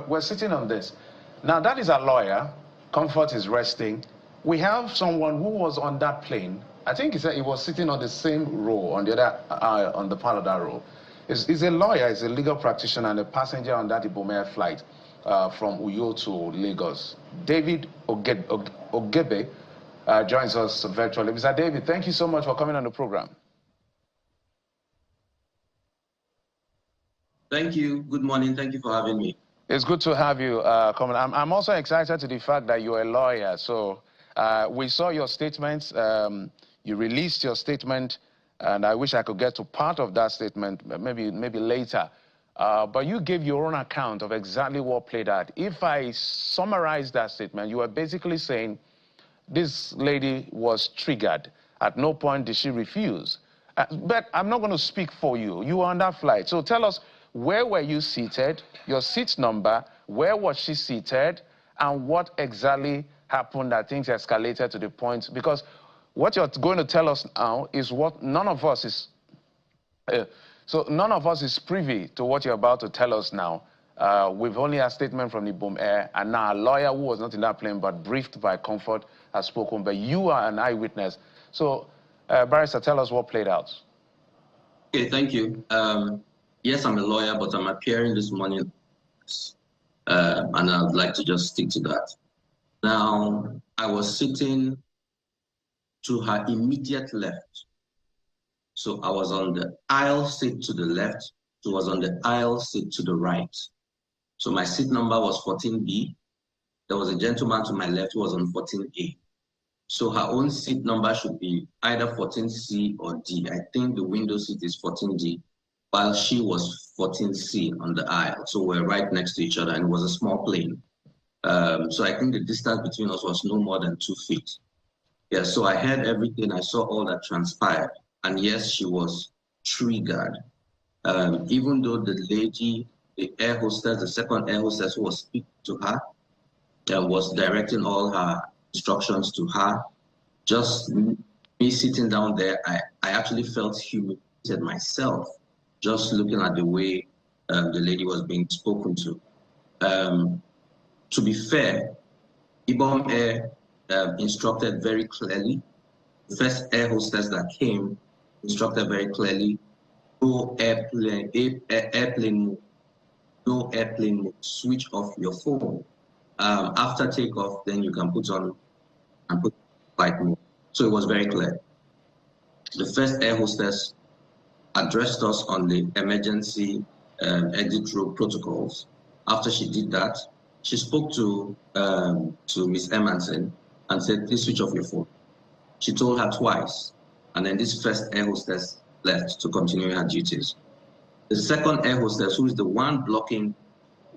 we're sitting on this. Now, that is our lawyer. Comfort is resting. We have someone who was on that plane. I think he said he was sitting on the same row, on the other, on the part of that row. He's a lawyer, he's a legal practitioner and a passenger on that Ibom Air flight from Uyo to Lagos. David Ogebe joins us virtually. Mr. David, thank you so much for coming on the program. Thank you. Good morning. Thank you for having me. It's good to have you coming. I'm also excited to the fact that you're a lawyer. So we saw your statements. You released your statement, and I wish I could get to part of that statement, maybe later. But you gave your own account of exactly what played out. If I summarize that statement, you were basically saying this lady was triggered. At no point did she refuse. But I'm not going to speak for you. You were on that flight. So tell us, where were you seated, your seat number, where was she seated, and what exactly happened that things escalated to the point? Because what you're going to tell us now is what none of us is... So none of us is privy to what you're about to tell us now. We've only had a statement from Ibom Air, and now a lawyer who was not in that plane but briefed by Comfort has spoken, but you are an eyewitness. So, Barrister, tell us what played out. Okay, thank you. Yes, I'm a lawyer, but I'm appearing this morning, and I'd like to just stick to that. Now, I was sitting to her immediate left. So I was on the aisle seat to the left. She was on the aisle seat to the right. So my seat number was 14B. There was a gentleman to my left who was on 14A. So her own seat number should be either 14C or D. I think the window seat is 14D, while she was 14C on the aisle. So we're right next to each other, and it was a small plane. So I think the distance between us was no more than 2 feet. Yeah, so I heard everything. I saw all that transpired. And yes, she was triggered. Even though the lady, the air hostess, the second air hostess who was speaking to her, was directing all her instructions to her, just me sitting down there, I actually felt humiliated myself, just looking at the way the lady was being spoken to. To be fair, Ibom Air instructed very clearly. The first air hostess that came instructed very clearly, no airplane mode, switch off your phone. After takeoff, then you can put on and put flight mode. So it was very clear. The first air hostess addressed us on the emergency exit road protocols. After she did that, she spoke to Miss Emmanson and said, please switch off your phone. She told her twice, and then this first air hostess left to continue her duties. The second air hostess, who is the one blocking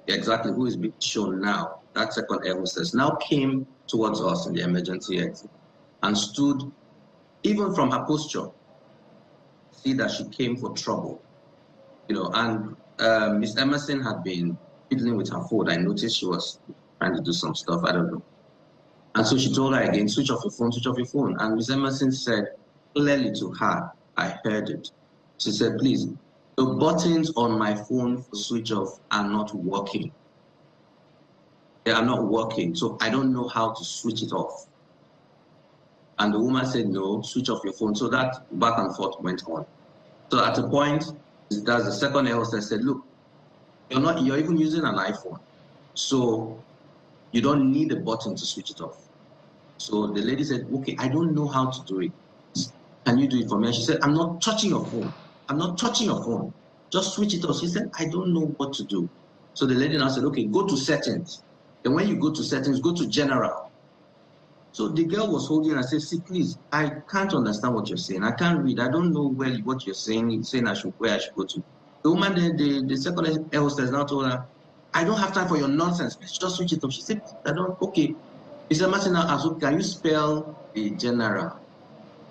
exactly who is being shown now, that second air hostess now came towards us in the emergency exit and stood, even from her posture, see that she came for trouble. You know, and Miss Emerson had been fiddling with her phone. I noticed she was trying to do some stuff, I don't know. And so she told her again, switch off your phone, switch off your phone. And Miss Emerson said clearly to her, I heard it. She said, please, the buttons on my phone for switch off are not working. They are not working, so I don't know how to switch it off. And the woman said, no, switch off your phone. So that back and forth went on. So at a point, that's the second air hostess said, look, you're even using an iPhone. So you don't need a button to switch it off. So the lady said, okay, I don't know how to do it. Can you do it for me? And she said, I'm not touching your phone. I'm not touching your phone. Just switch it off. She said, I don't know what to do. So the lady now said, okay, go to settings. Then when you go to settings, go to general. So the girl was holding and said, see, please, I can't understand what you're saying. I can't read. I don't know what you're saying. You're saying where I should go to. The woman, the second air hostess now told her, I don't have time for your nonsense. Please just switch it off. She said, I don't, okay. Mr. Martin now asked, can you spell the general?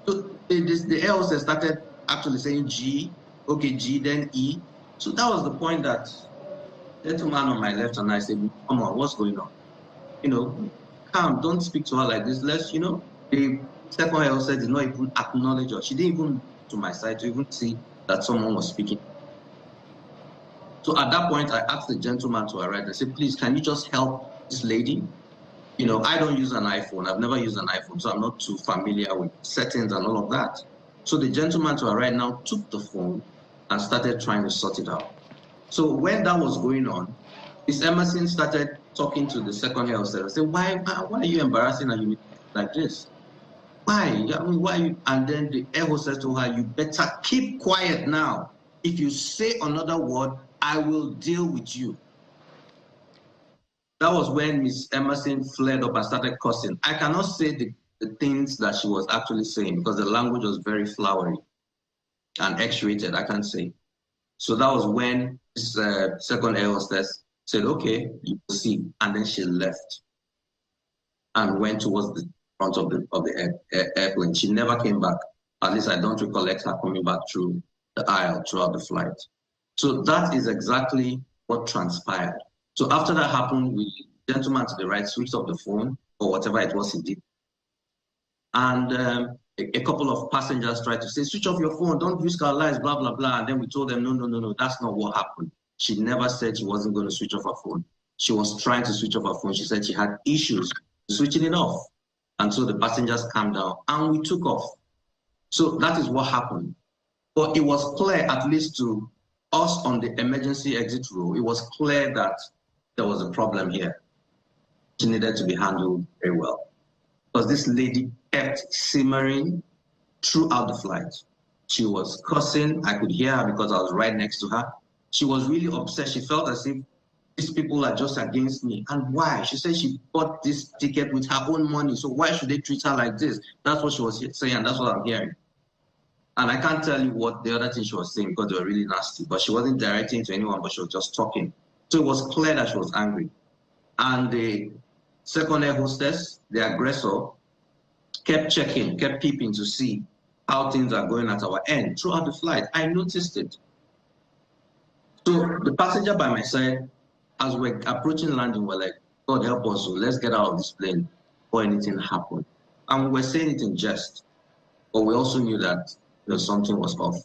So the air hostess started actually saying G, okay, G, then E. So that was the point that the gentleman on my left and I said, come on, what's going on? You know, calm, don't speak to her like this. Let's, you know, the second air hostess did not even acknowledge her. She didn't even to my side to even see that someone was speaking. So at that point, I asked the gentleman to arrive. I said, please, can you just help this lady? You know, I don't use an iPhone. I've never used an iPhone, so I'm not too familiar with settings and all of that. So the gentleman to arrive now took the phone and started trying to sort it out. So when that was going on, Miss Emmanson started talking to the second air hostess. I said, why are you embarrassing her like this? Why? I mean, why? And then the air hostess told her, you better keep quiet now. If you say another word, I will deal with you. That was when Miss Emmanson flared up and started cursing. I cannot say the things that she was actually saying because the language was very flowery and X-rated, I can't say. So that was when this second air hostess said, okay, you will see. And then she left and went towards the front of the airplane. She never came back. At least I don't recollect her coming back through the aisle throughout the flight. So that is exactly what transpired. So after that happened, the gentleman to the right switched off the phone or whatever it was he did. And a couple of passengers tried to say, switch off your phone, don't risk our lives, blah, blah, blah. And then we told them, no, that's not what happened. She never said she wasn't going to switch off her phone. She was trying to switch off her phone. She said she had issues switching it off. And so the passengers calmed down and we took off. So that is what happened. But it was clear, at least to us on the emergency exit row, it was clear that there was a problem here. She needed to be handled very well. Because this lady kept simmering throughout the flight. She was cursing. I could hear her because I was right next to her. She was really upset. She felt as if these people are just against me. And why? She said she bought this ticket with her own money. So why should they treat her like this? That's what she was saying, and that's what I'm hearing. And I can't tell you what the other thing she was saying because they were really nasty. But she wasn't directing to anyone, but she was just talking. So it was clear that she was angry. And the second air hostess, the aggressor, kept checking, kept peeping to see how things are going at our end throughout the flight. I noticed it. So the passenger by my side, as we're approaching landing, we're like, God help us, so let's get out of this plane before anything happened. And we were saying it in jest, but we also knew that something was off.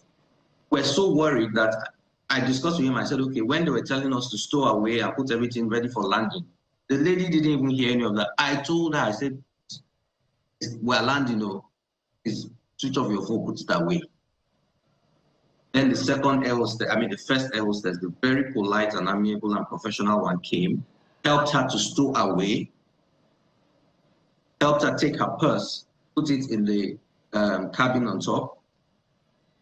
We're so worried that I discussed with him. I said, okay, when they were telling us to stow away and put everything ready for landing, the lady didn't even hear any of that. I told her, I said, we're landing, is switch off your phone, put it away. Then the second air hostess, the first air hostess, the very polite and amiable and professional one came, helped her to stow away, helped her take her purse, put it in the cabin on top,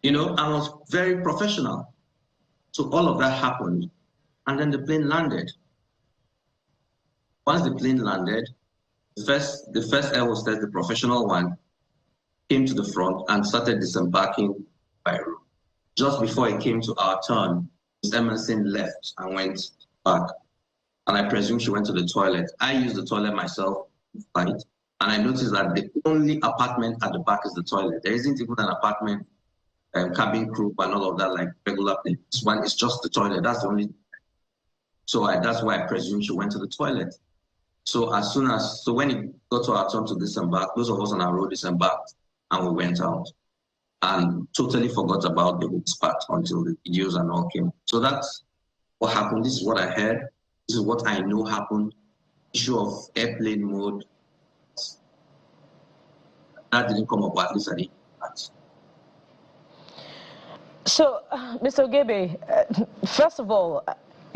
and was very professional. So all of that happened, and then the plane landed. Once the plane landed, the first air hostess, the professional one, came to the front and started disembarking by room. Just before it came to our turn, Ms. Emmanson left and went back. And I presume she went to the toilet. I used the toilet myself, right? And I noticed that the only apartment at the back is the toilet. There isn't even an apartment, cabin crew and all of that like regular thing. This one is just the toilet. That's the only. So that's why I presume she went to the toilet. So when it got to our turn to disembark, those of us on our road disembarked and we went out and totally forgot about the whole part until the videos and all came. So that's what happened. This is what I heard. This is what I know happened. Issue of airplane mode. That didn't come up, at least I didn't. So, Mr. Ogebe, first of all,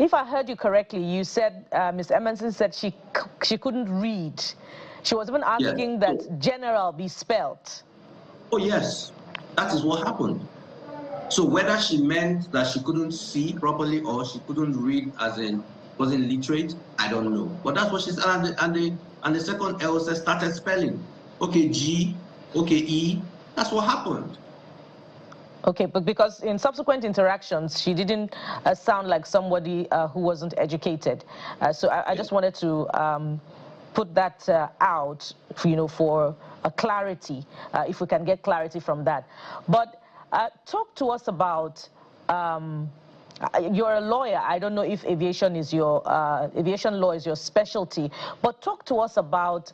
if I heard you correctly, you said Ms. Emmanson said she couldn't read. She was even asking that general be spelt. Oh, yes. That is what happened. So whether she meant that she couldn't see properly or she couldn't read as in wasn't literate, I don't know. But that's what she said. And the second L started spelling. Okay, G, okay, E. That's what happened. Okay, but because in subsequent interactions, she didn't sound like somebody who wasn't educated. So I just wanted to put that out, for a clarity, if we can get clarity from that. But talk to us about, you're a lawyer. I don't know if aviation law is your specialty, but talk to us about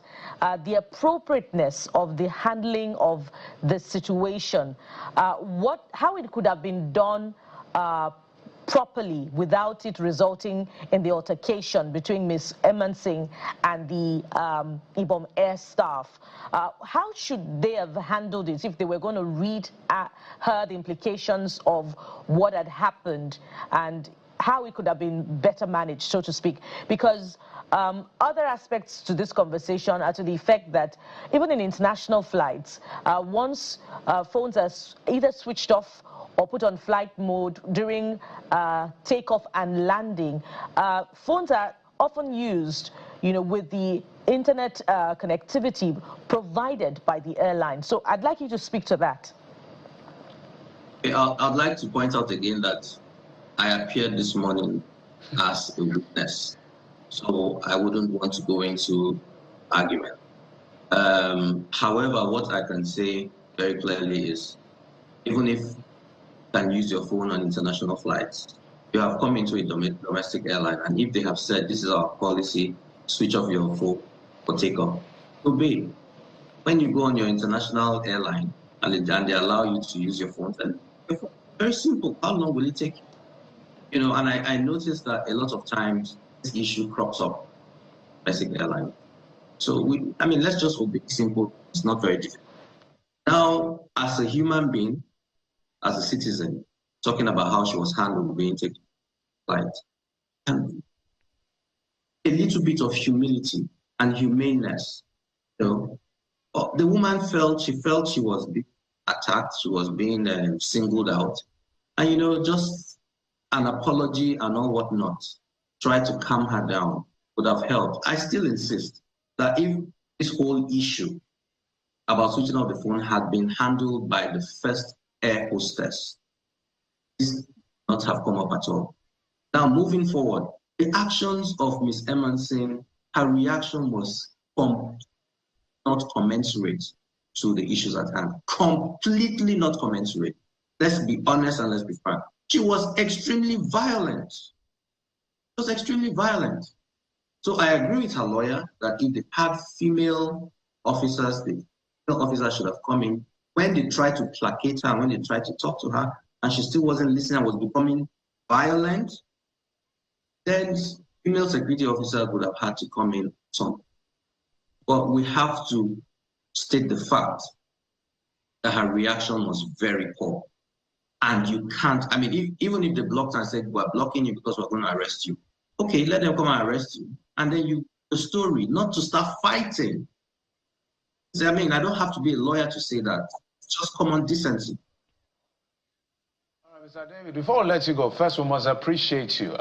the appropriateness of the handling of the situation, how it could have been done properly without it resulting in the altercation between Ms. Emmanson and the Ibom Air staff. How should they have handled it if they were going to read her the implications of what had happened and how it could have been better managed, so to speak? Because other aspects to this conversation are to the effect that even in international flights, once phones are either switched off or put on flight mode during takeoff and landing, phones are often used, with the internet connectivity provided by the airline. So I'd like you to speak to that. I'd like to point out again that I appeared this morning as a witness, so I wouldn't want to go into argument. However, what I can say very clearly is, even if you can use your phone on international flights, you have come into a domestic airline, and if they have said this is our policy, switch off your phone for takeoff, obey. When you go on your international airline and they allow you to use your phone, then very simple. How long will it take you? And I noticed that a lot of times this issue crops up basic airline. So let's just obey. Simple. It's not very difficult. Now, as a human being, as a citizen, talking about how she was handled being taken flight, and a little bit of humility and humaneness. The woman felt she was being attacked, she was being singled out, and just an apology and all whatnot, try to calm her down would have helped. I still insist that if this whole issue about switching off the phone had been handled by the first air hostess, this would not have come up at all. Now, moving forward, the actions of Ms. Emmanson, her reaction was not commensurate to the issues at hand. Completely not commensurate. Let's be honest and let's be frank. She was extremely violent. She was extremely violent. So I agree with her lawyer that if they had female officers, the female officers should have come in. When they tried to placate her, when they tried to talk to her, and she still wasn't listening and was becoming violent, then female security officers would have had to come in. But we have to state the fact that her reaction was very poor. And you can't, even if they blocked her and said, we're blocking you because we're going to arrest you. Okay, let them come and arrest you. And then the story, not to start fighting. I don't have to be a lawyer to say that. It's just common decency. All right, Mr. David, before I let you go, first we must appreciate you.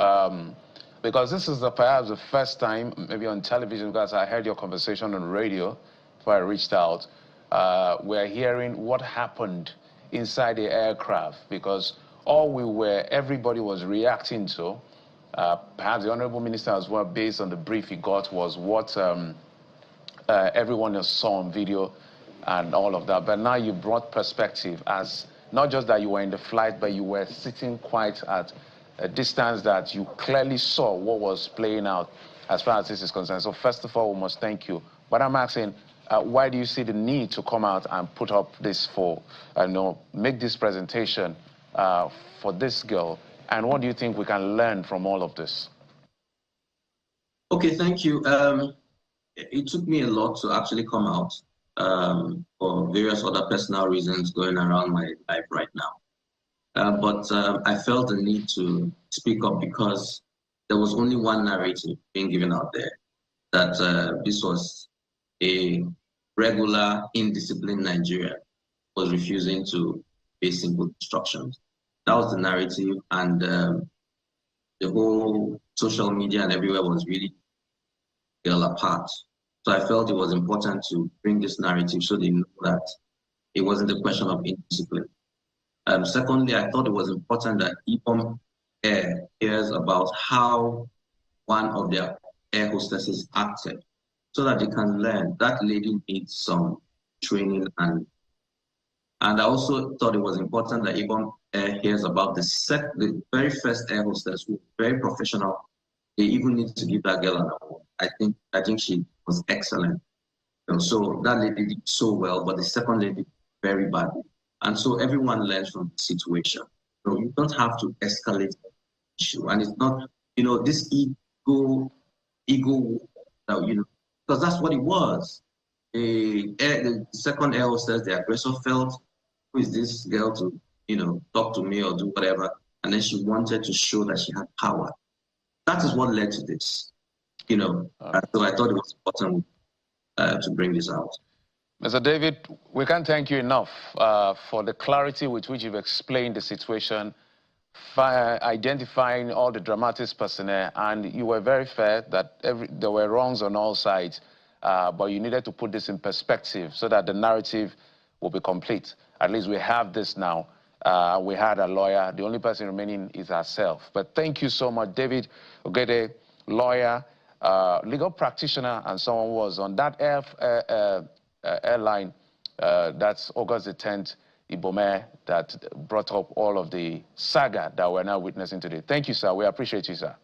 Because this is perhaps the first time, maybe on television, because I heard your conversation on radio before I reached out. We're hearing what happened inside the aircraft, because everybody was reacting to, perhaps the Honorable Minister as well, based on the brief he got, was what everyone else saw on video and all of that. But now you brought perspective as not just that you were in the flight, but you were sitting quite at a distance that you clearly saw what was playing out as far as this is concerned. So first of all, we must thank you. But I'm asking, why do you see the need to come out and put up this make this presentation for this girl? And what do you think we can learn from all of this? Okay, thank you. It took me a lot to actually come out for various other personal reasons going around my life right now. But I felt the need to speak up because there was only one narrative being given out there, that this was a regular, indisciplined Nigerian was refusing to obey simple instructions. That was the narrative, and the whole social media and everywhere was really fell apart. So I felt it was important to bring this narrative so they know that it wasn't a question of indiscipline. Secondly, I thought it was important that Ibom Air hears about how one of their air hostesses acted, so that they can learn. That lady needs some training, and I also thought it was important that Ibom Air hears about the very first air hostess, who was very professional. They even need to give that girl an award. I think she was excellent. So that lady did so well, but the second lady did very badly. And so everyone learns from the situation. So you don't have to escalate issue, and it's not, this ego, because that's what it was. The second air hostess, the aggressor felt, who is this girl to, talk to me or do whatever, and then she wanted to show that she had power. That is what led to this, So I thought it was important to bring this out. Mr. David, we can't thank you enough for the clarity with which you've explained the situation, identifying all the dramatics personnel, and you were very fair that there were wrongs on all sides, but you needed to put this in perspective so that the narrative will be complete. At least we have this now. We had a lawyer. The only person remaining is herself. But thank you so much, David Ogede, lawyer, legal practitioner, and someone who was on that airline. That's August the 10th, Ibom Air, that brought up all of the saga that we're now witnessing today. Thank you, sir. We appreciate you, sir.